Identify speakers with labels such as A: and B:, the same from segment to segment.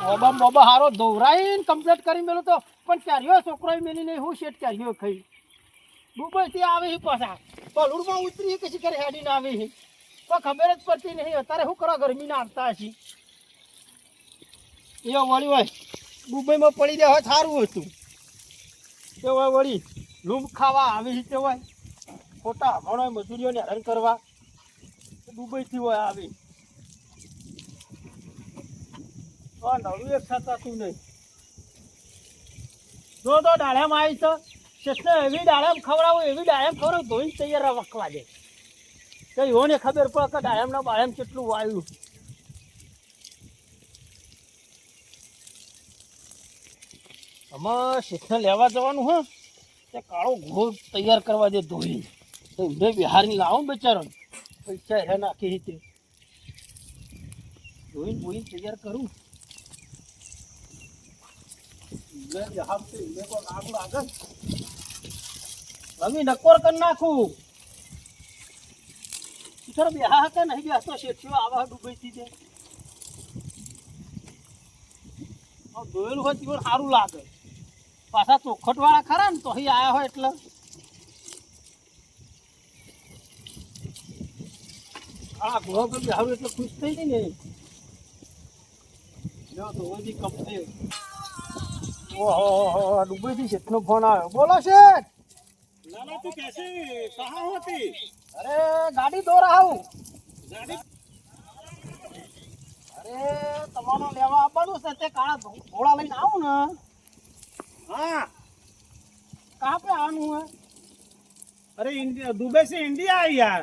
A: બાબા બાબા હારો દોરાઈને કમ્પ્લીટ કરી મેલો તો પણ ચાર્યો છોકરો મેલી નહીં હું શેઠ ચાર્યો ખાઈ દુબઈથી આવે છે પાછા પલુડમાં ઉતરી કશી કરે હેડીને આવે છે તો ખબર જ પડતી નહીં અત્યારે શું કરો ગરમીના આવતા હશે એ વળી હોય દુબઈમાં પડી જાય હોય સારું હતું તે હોય વળી લૂમ ખાવા આવે છે તે હોય ખોટા ઘણો મજૂરીઓને હેરાન કરવા દુબઈથી હોય આવે નવું એક થતા તું નહીં જો તો ડાળેમ આવી છે શેઠને એવી ડાળેમ ખવડાવો એવી ડાળેમ ખવડાવો ધોઈને તૈયાર વખવા દે તો એઓને ખબર પડે કે ડાળેમના બાળેમ કેટલું વાયુ આમાં શેઠને લેવા જવાનું હે તે કાળો ઘોર તૈયાર કરવા દે ધોઈ તો એમને બિહારની લાવો ને બચારો પૈસા હે નાખી રીતે ધોઈને બોઈને તૈયાર કરું રમી નકોર કરી નાખું સર બેહા કે નહીં બેસતો શેઠિયો આવા ડૂબઈથી છે ધોયેલું હોય તો સારું લાગે પાછા ચોખટ વાળા ખરા ને તો અહીં આવ્યા હોય એટલે આ ઘોડો પર બેહારું એટલે ખુશ થઈ ગઈ ને જો તો ઓજી કંપની ઓહો ડુબઈથી શેઠનો ફોન આવ્યો બોલો શેઠ
B: लाला तू कैसे कहाँ होती
A: अरे गाड़ी धो रहा हूँ
B: गाड़ी
A: अरे તમારો લેવા આવવાનું છે તે કાળા ઘોડા લઈને આવું ને
B: हाँ
A: कहाँ पे आવાનું है
B: अरे इंडिया दुबई से इंडिया आई यार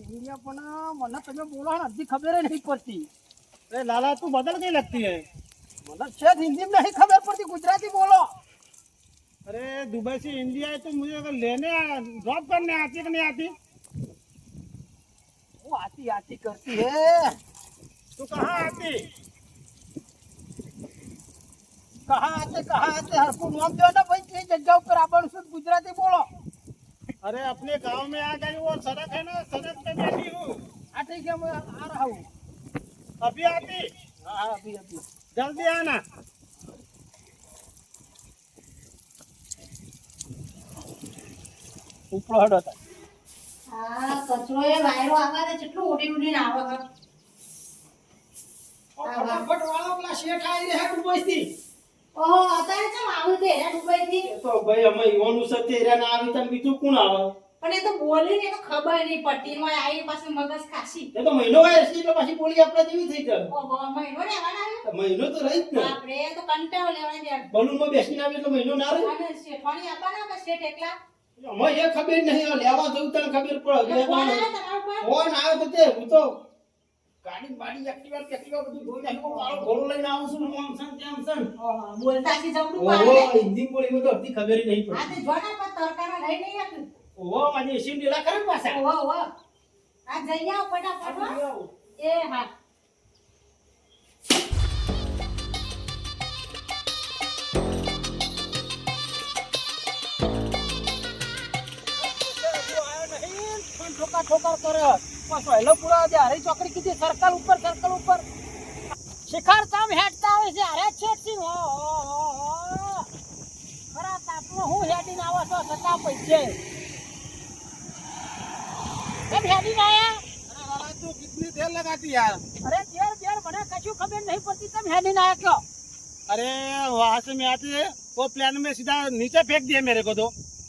A: इंडिया પણ મને તમે બોલો ને અડધી ખબર નહીં પડતી
B: अरे लाला तू बदल गई लगती है
A: મને છે હિન્દીમાં નહીં ખબર પડતી ગુજરાતી બોલો
B: अरे दुबई से इंडिया है तो मुझे अगर लेने ड्रॉप करने आती कि नहीं आती
A: वो आती आती करती है
B: तू कहाँ आती
A: कहाँ आते हरपुर नाम दो ना भाई ये जगह पर आवવાનું છે ગુજરાતી બોલો
B: अरे अपने गांव में आ गई वो सड़क है ना सड़क पे बैठी हूँ
A: हाँ ठीक है मैं आ रहा हूँ
B: अभी आती
A: हाँ अभी अभी
B: जल्दी आना
A: ઉપલો હડો હતા
C: હા કચરો એ વાયરો આવે ને કેટલું ઉડી ઉડીને આવે છે
A: ફટાફટ વાળો પેલા શેઠ આવી રહ્યા દુબઈથી
C: ઓહો અત્યારે કેમ આવ્યું તે હેરા દુબઈથી
A: એ તો ભાઈ અમે ઈવાનું સત્ય એરા ના આવી તને બીજું કોણ આવે
C: પણ એ તો બોલી ને તો ખબર નહીં પડતી એમાં આવી પાછી મગજ ખાસી
A: એ તો મહિનો વાય છે એટલે પછી બોલી આપણા જેવી થઈ જાય
C: ઓહો મહિનો રહેવાના
A: તો મહિનો તો રહી જ ને
C: બાપરે તો કંટાળો લેવાની યાર
A: બલૂનમાં બેસીને આવે તો મહિનો ના રહે
C: અને શેઠવાણી આપવાના કે શેઠ એકલા
A: અમે એ ખબર નહીં લેવા જવું તને ખબર પડે
C: ફોન આવ્યો તમારા પર
A: ફોન આવ્યો તો તે હું તો ગાડી બાડી એક્ટિવા બધું ધોઈ નાખ્યું કાળો ઘોડો લઈને આવું છું આમ સન તેમ સન
C: ઓહો બોલતા સી જમણું
A: ઓહો
C: પાડે
A: હિન્દી બોલી મને તો અડધી ખબર જ નહીં
C: આ
A: પડી
C: તે જોના પર તરકારા લઈ નહીં આતું
A: ઓહો મારી એસી ડેલા કરે પાછા
C: ઓહો ઓહો આ જઈ આવ ફટાફટ હો. એ હા
A: ઠોકર કરે પહેલો પૂરા દે હરી ચોકડી કીધી સર્કલ ઉપર શિખર કામ હેડતા આવે છે અરે છેટથી ખરા તાપમાં હું હેડીને આવો છો સતા પૈસે કેમ હેડીને આયા
B: लाला तू कितनी देर लगाती यार
A: અરે દેર મને કશું ખબર નહીં પડતી તમે હેડીને આયા કયો
B: अरे वहाँ से मैं आती है वो प्लेन में सीधा नीचे फेंक दिया मेरे को तो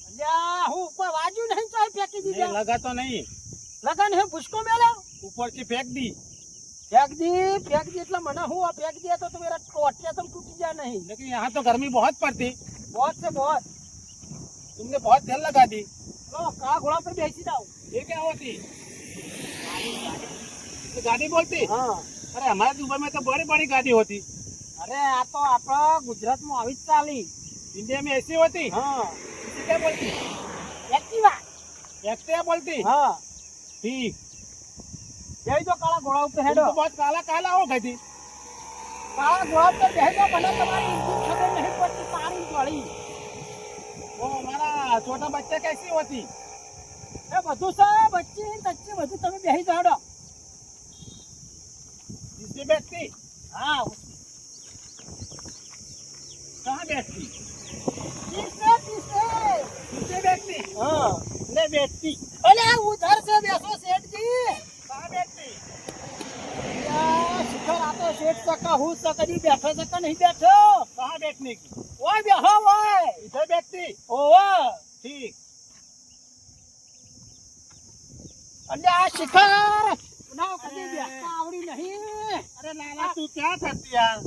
A: અલ્યા હું ઉપર વાજ્યું નહીં તો ફેંકી
B: नहीं,
A: દીધા
B: लगा तो नहीं
A: લગન હે ભૂસકો મેલ્યો
B: ऊपर से फेंक दी
A: ફેંક દી એટલે મને હું આ ફેંક દિયા તો મેરા ટોટિયા तुम टूट जा नहीं
B: लेकिन यहाँ तो गर्मी बहुत पड़ती
A: बहुत से बहुत
B: तुमने बहुत देर लगा दी
A: लो का घोड़ा पे बेची जाओ
B: ये क्या होती तो गाड़ी बोलती
A: हाँ
B: अरे हमारे दुबई में तो बड़ी बड़ी गाड़ी होती
A: अरे आ तो આપણા ગુજરાતમાં આવી જ ચાલી
B: इंडिया में ऐसी होती
A: हाँ
B: इसे क्या बोलती
A: એક્ટિવા
B: एक्टिवा बोलती
A: हाँ
B: ठीक
A: બેહી જો કાળા ઘોડા ઉપર
B: तुम
A: હેડો
B: तो बहुत काला काला हो गई थी
A: કાળા ઘોડા ઉપર બેહી જો મને તમારી હિન્દી ખબર નહીં પડતી તારી વળી
B: वो हमारा छोटा बच्चा कैसी होती
A: એ બધું છે બચ્ચી તચ્ચી બધું તમે બેસી જાડો.
B: इसमें बैठती
A: હા
B: कहाँ बैठती
A: પીસે પીસે.
B: नीचे बैठती
A: હા
B: ले बैठती
A: અલે ઉધર से બેસો શેઠજી.
B: कहाँ बैठती
A: યા શિખર આ તો શેઠ સકા હું તો કદી બેઠો છે કે નહીં બેઠો.
B: कहाँ बैठने की
A: ઓય બેહો ઓય.
B: इधर बैठती
A: ઓય
B: ठीक
A: અલે આ શિખર ના કદી બેસતા આવડી નહીં.
B: अरे लाला तू क्या करती यार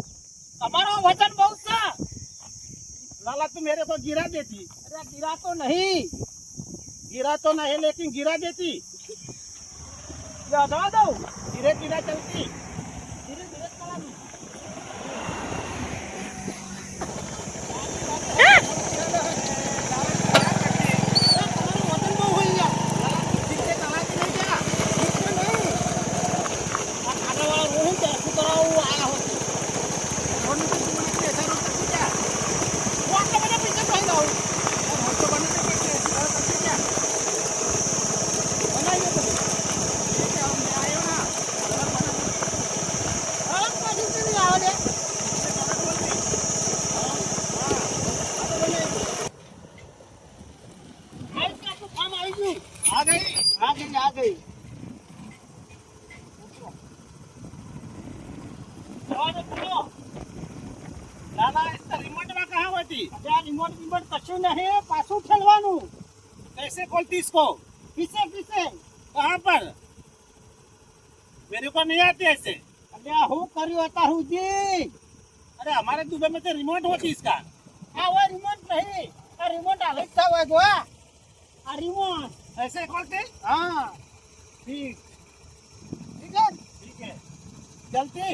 A: તમારો વજન બહુ છે.
B: लाला तू मेरे को गिरा देती
A: અરે ગિરા તો નહીં.
B: गिरा तो नहीं लेकिन गिरा देती
A: જવા દઉં.
B: धीरे धीरे चलती
A: ધીરે ધીરે ચલાવી. તમારું વજન બહુ હોય યાર.
B: ठीक से चलाती नहीं क्या
A: ઠીક છે નહીં. આ ખાનાવાળા રોહિત શું કરાવું આયા હોય.
B: दोनों को तुमने कैसा रोक सकती क्या
A: હું આટલા બધા પૈસા કહી દઉં.
B: हम तो बनने के कैसे रोक सकती क्या
A: બનાવી દો તમે.
B: ठीक है हम आए ना
A: હા, પાછી કેવી આવે છે? આઈ કાકુ કામ આવી ગયું.
B: आ गई
A: આ ગઈ આ ગઈ. જવા દો પૂરો.
B: लाला इसका रिमोट में कहाँ होती
A: ત્યાં રિમોટ બિમોટ કશું નહીં, પાછું ઠેલવાનું.
B: कैसे खोलती इसको
A: પીસે પીસે.
B: कहाँ पर मेरे को नहीं आती ऐसे
A: એટલે આ હું કર્યું અત્યાર સુધી.
B: अरे हमारे दुबई में तो रिमोट होती इसका
A: આ હોય રિમોટ નહીં. આ રિમોટ હાલ જ થવા જો આ. આ રિમોટ.
B: ऐसे खोलते
A: હા
B: ठीक
A: ઠીક છે.
B: ठीक है चलती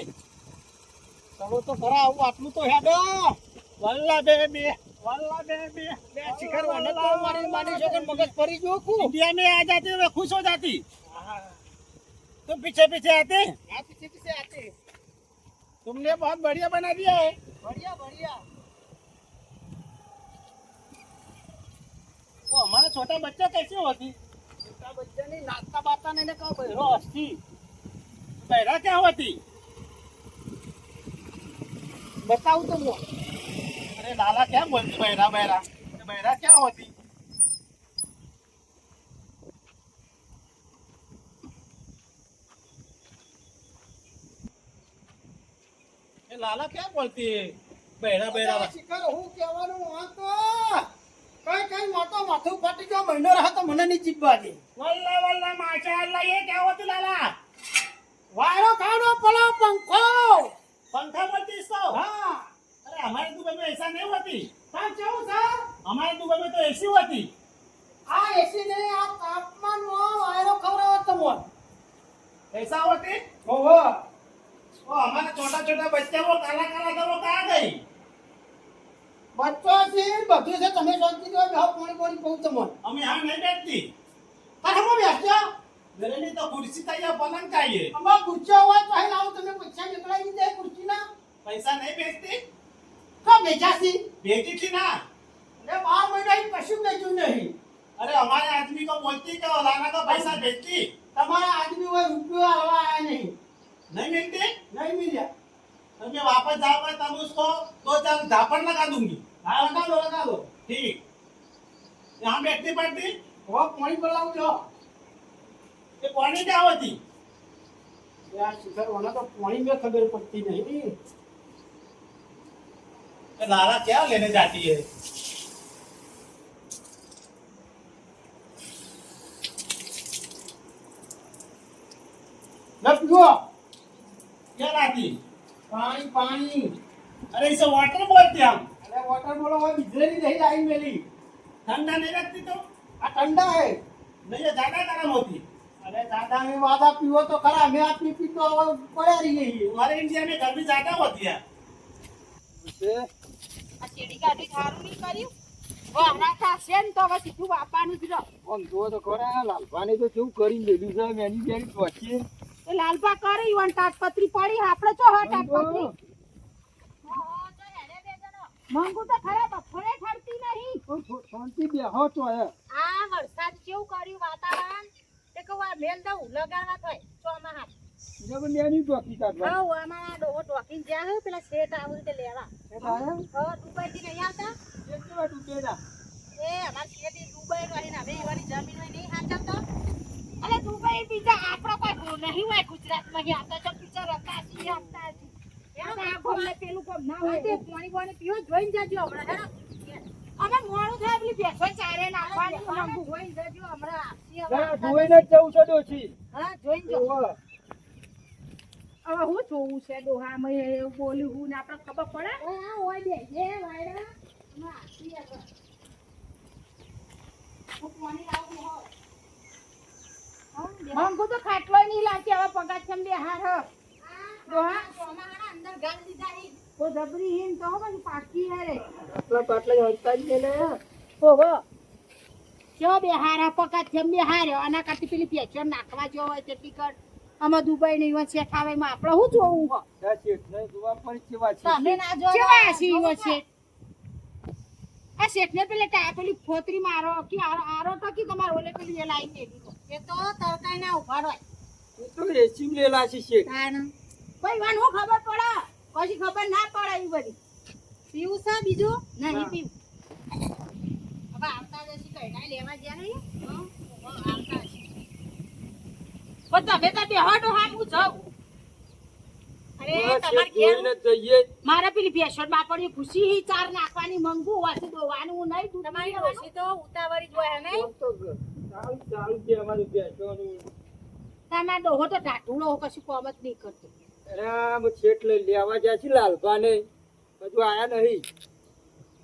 A: ચલો તો ખરા આવું આટલું તો હેડો.
B: वल्ला बेबी वल्ला बेबी
A: બે શિખર વાને તો મારી માની છો કે મગજ ફરી ગયો કુ.
B: इंडिया में आ जाती वे खुश हो जाती तुम पीछे पीछे आते
A: આ પીછે પીછે આતે.
B: तुमने बहुत बढ़िया बना दिया है
A: બઢિયા બઢિયા.
B: तो हमारा छोटा बच्चा कैसे होती
A: મોટા બચ્ચાની નાસ્તા બાતા ને કહો બહેરો હસ્તી.
B: पहला क्या होती
A: બતાવું તો હું.
B: अरे लाला क्या बोलती बहरा बहरा बहरा क्या होती ये लाला क्या बोलती है बहरा बहरा
A: શિખર હું કહેવાનું આ તો કઈ કઈ મોટો માથું ફાટી ગયો મહિનો રહે તો મને નહીં જીભવા દે.
B: वल्ला वल्ला माशाअल्लाह ये क्या होती लाला
A: વાયરો ખાડો પેલો પંખો.
B: पंखा बोलती इसको
A: હા
B: अरे हमारे दुबई में ऐसा नहीं होती
A: તા કેવું છે?
B: हमारे दुबई में तो ऐसी होती
A: આ એસી ને આ તાપમાનમાં વાયરો ખવડાવો તમને.
B: ऐसा होती
A: ઓહો
B: वो हमारा छोटा छोटा बच्चा वो काला काला था वो कहाँ गई
A: બચ્ચો છે બધું છે તમે શાંતિ દો બેહો પાણી પાણી કહું તમને.
B: हम यहाँ नहीं बैठती
A: આ હમો બેસજો.
B: मेरे लिए तो कुर्सी चाहिए पलंग चाहिए
A: અમાર ખુરશીઓ હોય તો અહીં લાવો તમે પૈસા નીકળાવી દે ખુરશીના.
B: पैसा नहीं भेजती
A: તો બેચાસી.
B: भेजी थी ना
A: એટલે 12 મહિના કશું બેચ્યું નહીં.
B: अरे हमारे आदमी को बोलती कि लाना का पैसा भेजती
A: તમારા આદમી હોય રૂપિયો હવા આયા નહીં.
B: नहीं मिलती
A: નહીં મિલ્યા.
B: तो मैं वापस जाऊंगा तब उसको 2-4 झापड़ लगा दूंगी
A: હા લગાડો લગાડો.
B: ठीक यहाँ बैठती पड़ती
A: હવે પાણી પલાવું જો.
B: ये पानी क्या होती
A: યાર શિખર વાના તો પાણી में ખબર પડતી નહીં.
B: ये लाला क्या लेने जाती है
A: ન પીવો.
B: क्या लाती
A: પાણી પાણી.
B: अरे इसे वाटर बोलते हम
A: અરે વોટર બોલો હોય બીજલેની નહીં લાઈન મેલી.
B: ठंडा नहीं लगती तो
A: આ ઠંડા હે.
B: नहीं ये ज्यादा गर्म होती
A: અરે દાદા મેં વાદા પીવો તો ખરા મેં આ પી તો હવે પડ્યા રહીએ છીએ.
B: हमारे इंडिया में गर्मी ज्यादा होती है
C: આ ચેડી કાઢી ખારું નહીં કર્યું ઓ હમણાં ખાશે ને તો હવે સીધું બાપાનું જ રહો.
A: આમ જુઓ તો ખરા લાલભાને તો કેવું કરી મેલ્યું છે મેની બેની પહોંચી.
C: એ લાલપા કરે ઈવન તાટપત્રી પડી આપણે તો હા તાટપત્રી મંગુ તો ખરા બપોરે ઠરતી નહીં.
A: શાંતિ બેહો તો હે.
C: આ વરસાદ કેવું કર્યું વાતાવરણ તે કહું આ મેલ દઉં લગાડવા થાય ચોમાહા.
A: જબ લેની ટોકી કાઢવા.
C: હઉ અમારા ડોહો ટોકીને જ્યાં હે પેલા શેઠ આવું રીતે લેવા.
A: એ આયા?
C: દુબઈથી નહીં આવતા
A: કેટલા ડૂબેલા?
C: એ અમાર શેઠ દુબઈ રહીને હવે એવાની જમીન હોય નહીં હાચવતો. અરે દુબઈ બીજા આપણો કોઈ નહીં હોય ગુજરાતમાં કે આપણે તો પિક્ચર રકાશી આપતા હતી. એનો ગોમને પેલું કોમ ના હોય તે પાણી પાણી પીવો જોઈને જાજો હમણાં હેડો. અમે મોડું થાય પેલી ભેંસો ચારે નાખવાની મંગુ જોઈને જાજો હમણાં આપશી હવે.
A: જોઈને જ જવું છે ડોશી.
C: હા જોઈને જો.
A: ઓહો.
C: હવે હું જોવું છે ડોહા મેં એવું બોલ્યું હું ને આપણે ખબર પડે. હા હોય દે જે વાયડા હમણાં આપશી હવે. હું પાણી લાવું હોય. મંગુ તો ખાટલો નહીં લાગતી હવે પગાર છે બે હાર ડોહા સોમાના અંદર ગાળ દીધા હી ઓ જબરી હીન તો મને પાકી હે રે
A: આટલા પાટલા હોતા જ ને.
C: ઓહો જો બે હારા પગાર છે બે હાર આના કાટી પેલી પેચર નાખવા જો હોય તેટલી કર આમાં દુબઈ ની વચ્ચે શેઠાવે માં આપણે હું જોવું હો
A: આ શેઠ ને જોવા પણ કેવા છે.
C: તમે ના જો કેવા સી વચ્ચે આ શેઠ ને પેલે પેલી ફોતરી મારો કે આરો તો કે તમાર ઓલે પેલી એ લાઈ દે એ તો તરકાઈ ના ઉભા હોય
A: એ તો એસી લેલા છે શેઠ.
C: કોઈ વાન હું ખબર પડે પછી ખબર ના પડે એ બધી પીવું છે બીજું નહીં પીવું હવે આવતા જશે કઈ ના લેવા ગયા નહીં આવતા છે પણ તમે તો બેહડો હા હું જાઉં અરે તમાર ઘેર
A: જોઈને જ જઈએ.
C: મારા પેલી ભેંસો બાપડી ખુશી હી ચાર નાખવાની મંગુ વાસી દોવાનું નહીં તું તમારી ખુશી તો ઉતાવળી જ હોય નહીં
A: આમ તો સારું સારું છે અમારું બેસવાનું.
C: તમાર ડોહો તો ઢાટુડો કશું કોમ જ નહીં કરતો
A: અરે આમ શેઠ લઈ લેવા જાય છે લાલભાને હજુ આયા નહીં.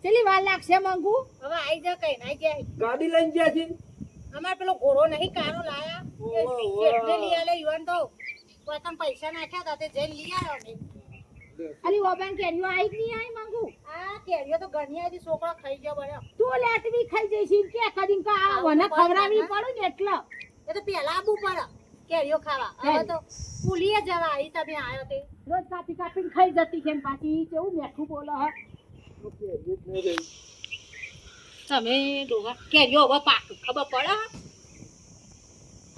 C: ચલી વાર લાગશે મંગુ હવે આઈ જા કઈ ના જાય
A: ગાડી લઈને ગયા છે.
C: અમાર પેલો ઘોડો નહીં કારો લાયા
A: ઓહો,
C: એટલે લઈ આલે યુવાન તો કોઈ તમ પૈસા નાખ્યા તા તે જઈને લઈ આવ્યો ને અલી ઓબન કેરીઓ આઈ નહીં આઈ મંગુ આ કેરીઓ તો ઘણી આજી છોકરો ખાઈ ગયો બળ્યો તું લેટવી ખાઈ જઈશ કે કદીમ કા વને ખવરાવી પડું ને એટલે એ તો પેલા આબુ પડે કેરીઓ ખાવા હવે તો પુલીએ જવા આવી તમે આયો તે રોજ કાપી કાપીને ખાઈ જતી છે ને પાછી કેવું મેઠું બોલો હ તમે ડોગા કેરીઓ હવે પાક ખબર પડે આ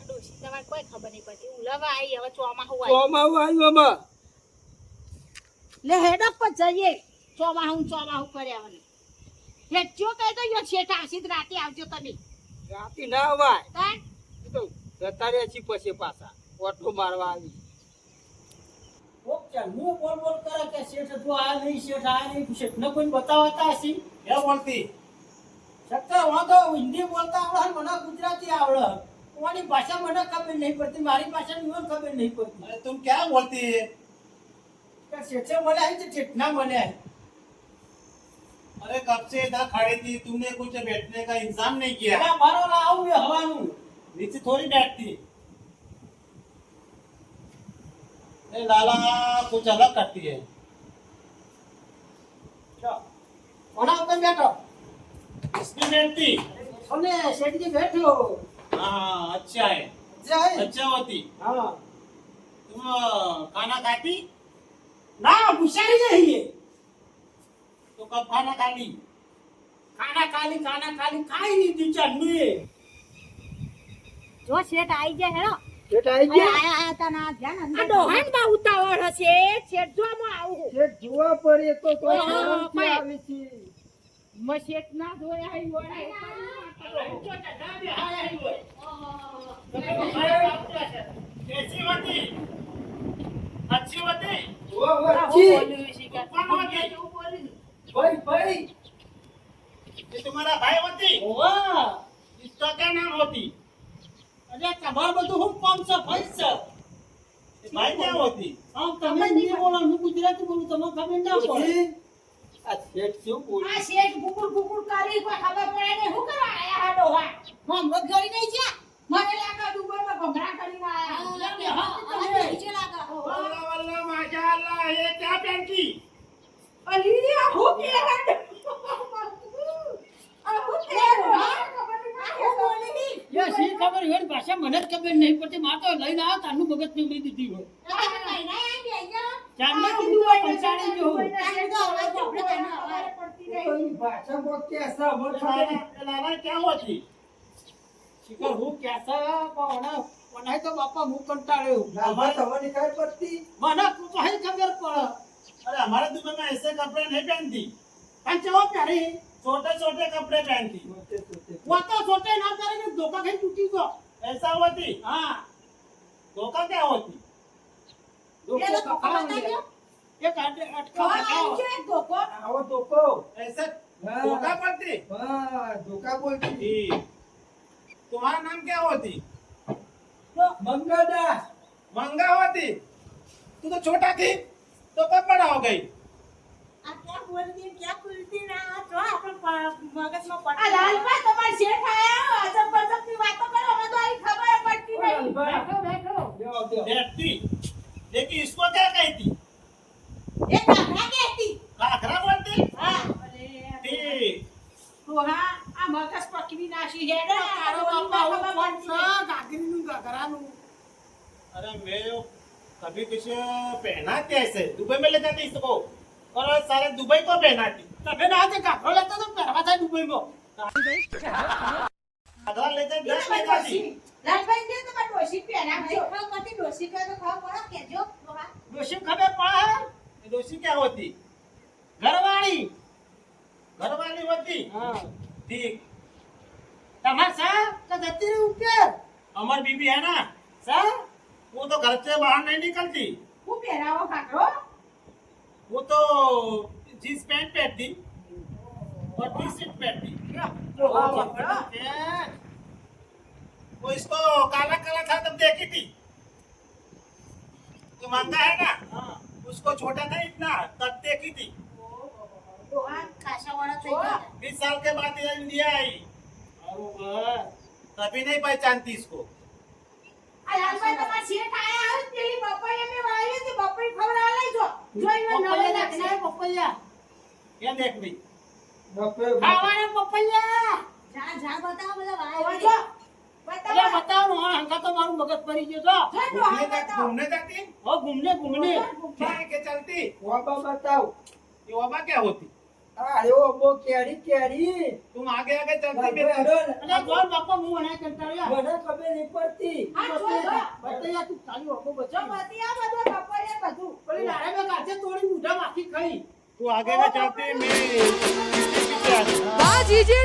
C: ડોશી તમારે કોઈ ખબર નહીં પડતી ઉલાવા આવી હવે ચોમાહું આવી
A: ચોમાવું આવ્યું આમાં.
C: લે હેડક પર જઈએ ચોમાહું કર્યા મને હેચ્યો કહી તો યો છેટા આવશી રાતે આવજો તમે
A: રાતે ના અવાય.
C: તાન
A: એ તો જતા રહ્યા છીએ પછી પાછા ઓટો મારવા આવી. હું બોલ કરે કે શેઠ હજુ આયા નહીં, શેઠ આયા નહીં. શેઠને કોઈ બતાવતા હશે.
B: क्या बोलती
A: સત્તર વાંધો હિન્દી બોલતા આવડે મને ગુજરાતી આવડે. તમારી ભાષા મને ખબર નહીં પડતી, મારી ભાષા મને ખબર નહીં પડતી.
B: अरे तुम क्या बोलती है
A: કે શેઠે મળ્યા છે શેઠના મળ્યા.
B: अरे कब से इधर खड़ी थी तुमने कुछ बैठने का इंतजाम नहीं किया
A: અરે મારો લા આવું એ હવાનું.
B: नीचे थोड़ी बैठती अरे लाला कुछ अलग करती है
A: કોના ઉપર બેઠો?
B: इसमें बैठती
A: અને શેઠજી બેઠો.
B: हाँ अच्छा है
A: જાય.
B: अच्छा होती
A: હા
B: तुम खाना खाती
A: ના પૂછાઈ જઈએ.
B: तो कब खाना खाली
A: ખાના ખાલી ખાઈ લીધી ચાલની.
C: જો શેઠ આવી જાય હેડો
A: શેઠ આવી ગયા.
C: આયા તા ના ધ્યાન અંદર ડોહાન બા ઉતાવળ હશે શેઠ જો મો આવું
A: શેઠ જોવા પડે તો તો
C: ઓહો,
A: આરામથી
C: ભાઈ.
A: આવે છે.
C: મ શેઠ ના જોયા આવી હોય
B: कैसी होती अच्छी होती
A: ભાઈ
B: ये तुम्हारा भाई होती
A: ઓવા
B: इसका क्या नाम होती
A: અરે તમાર બધું હું કામ છે ભાઈ છે.
B: ये भाई क्या होती
A: આમ તમે નહીં બોલો, હું ગુજરાતી બોલું, તમને ખબર ના પડે. આ શેઠ શું બોલે?
C: આ શેઠ ગુકુળ કરી કોઈ ખબર પડે ને હું કરવા આયા આ ડોહા હમણાં ગઈ નહીં જ્યા મને લાગે દુબઈમાં ભમરા કરીને આયા હા નીચે લાગે
B: वल्ला वल्ला माशाअल्लाह ये क्या पहनती
C: અલી આ હું પહેરા આ હું પહેરા ખબર નહીં બોલી
A: યા શી ખબર હેડ ભાષા મને જ ખબર નહીં પડતી. માર તો લઈને આવ્યો તારનું મગજ નીકળી દીધી હોય.
C: ના ના
A: ચાંદા કીધું હોય પંચાળી જો.
C: આપણે પડતી
A: તો
C: નહીં.
A: ઈ ભાષા બોલ કે અસા બોલ
B: लाला क्या होती
A: શીખર હું કેસા પણ મને તો બાપા હું કંટાળ્યો
D: લાભા તમને કાંઈ પડતી
A: મને તું તો હઈ ખબર પડે
B: अरे हमारे दुबई में ऐसे कपड़े नहीं पहनती
A: પણ ચલો પહેરી
B: छोटे छोटे कपड़े पहनती
D: સોતે સોતે
A: પોતે સોટે ના પહેરે કે ધોકા ખાઈ તૂટી ગયો
B: ऐसा होती
A: હા
B: धोखा क्या होती
A: ધોકો
C: એ લોકો
A: કપાવ
C: ખબર
A: લે.
C: નથી.
A: એક અટકા
C: હા,
A: બતાવો.
C: આવી ગયો એક ધોકો.
D: આવો ધોકો
B: ऐसे
D: हाँ।
B: धोखा पड़ती
D: હા ધોકા બોલતી
B: ठीक तुम्हारा नाम क्या होती
D: મંગળદાસ
B: मंगा होती तू तो छोटा थी तो कब बड़ा हो गई
C: આ ક્યાં બોલતી, ક્યાં ખુલતી ના, આ જો આપણે મગજમાં પડે. આ લાલભાઈ તમારા શેઠ આયા, અજબ ગજબની વાતો કરો, અમે તો આની ખબર પડતી નહીં. બેઠો, બેઠો.
D: બેહો, બેહો.
B: बैठती लेकिन इसको क्या कहती
C: એ કાકડા કહેતી.
B: खाखरा बोलती
C: હા.
B: ठीक
C: ડોહા, આ મગજ પકવી નાખી હેડે,
A: તારો
C: આ
A: બાપા હું
C: ખબર
A: કોણ
C: પડતી
A: છે
C: નહીં.
A: ગાગરીનું ગાગરાનું
B: अरे मैं कभी कुछ पहनाते ऐसे दुबई में ले जाते इसको और सारे दुबई को पहनाती
A: તમે ના તે ગાગરો લેતો તો પહેરવા થાય દુબઈમાં
B: अगला ले जाते दस ले जाती
C: લાલભાઈ ને તો મારી ડોશી પહેરાવજો. ખબર પડતી, ડોશી કહે તો ખબર પડે, કહેજો, ડોહા.
A: ડોશી ખબર પડે
B: ये दोषी क्या होती
A: ઘરવાળી
B: घरवाली होती
A: હા
B: ठीक
A: તમાર સા તો જતી રહી ઉપર
B: अमर बीबी है ना
A: સા
B: वो तो घर से बाहर नहीं निकलती
C: હું પહેરાવો કાકડો?
B: वो तो जींस पैंट पहनती और टी शर्ट पहनती वो इसको काला काला था तब देखी थी जो महंगा है ना उसको छोटा था इतना तब देखी थी
C: ડોહા ખાસાવાળા થઈ ગયા.
B: 20 साल के बाद ये इंडिया आई
A: બરોબર
B: तभी नहीं पहचानती इसको
C: આ લાલભાઈ તમારા શેઠ આયા હોય, પેલી બપોરે મેં વાળી હતી, બપોરે ખવડાવવા લઈ જો. જોઈ લો, નવે
A: પપૈયા
C: લાગશે.
A: નાખના પપૈયા
B: ये देख ली
D: બાપે
A: ખાવાના પપૈયા
C: જા, જા, બતાવો બધા હવે વાળી. જો,
A: એટલે
C: બતાવો.
A: બતાવો હા હંકા તો મારું મગજ પડી ગયો તો
C: જો, ડોહા, બતાવો.
B: घूमने जाती
A: હો ઘૂમને ઘૂમને
B: क्या के चलती
D: વાબા બતાવ
B: ये वबा क्या होती
D: અરે ઓ બો કેરી કેરી
B: तुम आगे आगे चलती
D: બાપે
B: फिर
D: હેડો ને.
A: અને ગોળ બાપા હું અને કંટાળ્યા
D: મને ખબર નહીં પડતી
C: હા, જો, જો.
A: બતાયા તું ચાલી ઓકો
C: જો,
A: બચી
C: બધી આ બધું બપોરે બધું.
A: પેલી લારે મેં કાચે તોડી મુઢા માખી ખાઈ
B: तू आगे में चलती मैं इसके पीछे आती
E: Bye, Gigi.